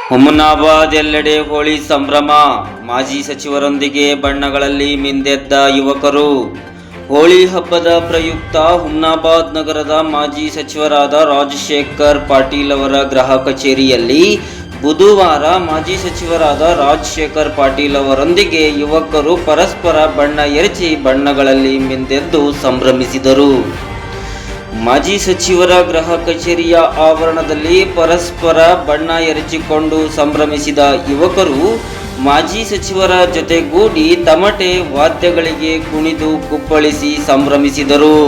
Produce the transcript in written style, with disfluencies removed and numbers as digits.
ಹುಮನಾಬಾದ್ ಎಲ್ಲೆಡೆ ಹೋಳಿ ಸಂಭ್ರಮ. ಮಾಜಿ ಸಚಿವರೊಂದಿಗೆ ಬಣ್ಣಗಳಲ್ಲಿ ಮಿಂದೆದ್ದ ಯುವಕರು. ಹೋಳಿ ಹಬ್ಬದ ಪ್ರಯುಕ್ತ ಹುಮನಾಬಾದ್ ನಗರದ ಮಾಜಿ ಸಚಿವರಾದ ರಾಜಶೇಖರ್ ಪಾಟೀಲ್ ಅವರ ಗೃಹ ಕಚೇರಿಯಲ್ಲಿ ಬುಧವಾರ ಮಾಜಿ ಸಚಿವರಾದ ರಾಜಶೇಖರ್ ಪಾಟೀಲ್ ಅವರೊಂದಿಗೆ ಯುವಕರು ಪರಸ್ಪರ ಬಣ್ಣ ಎರಚಿ ಬಣ್ಣಗಳಲ್ಲಿ ಮಿಂದೆದ್ದು ಸಂಭ್ರಮಿಸಿದರು. ಮಾಜಿ ಸಚಿವರ ಗೃಹ ಕಚೇರಿಯ ಆವರಣದಲ್ಲಿ ಪರಸ್ಪರ ಬಣ್ಣ ಎರಚಿಕೊಂಡು ಸಂಭ್ರಮಿಸಿದ ಯುವಕರು ಮಾಜಿ ಸಚಿವರ ಜೊತೆಗೂಡಿ ತಮಟೆ ವಾದ್ಯಗಳಿಗೆ ಕುಣಿದು ಕುಪ್ಪಳಿಸಿ ಸಂಭ್ರಮಿಸಿದರು.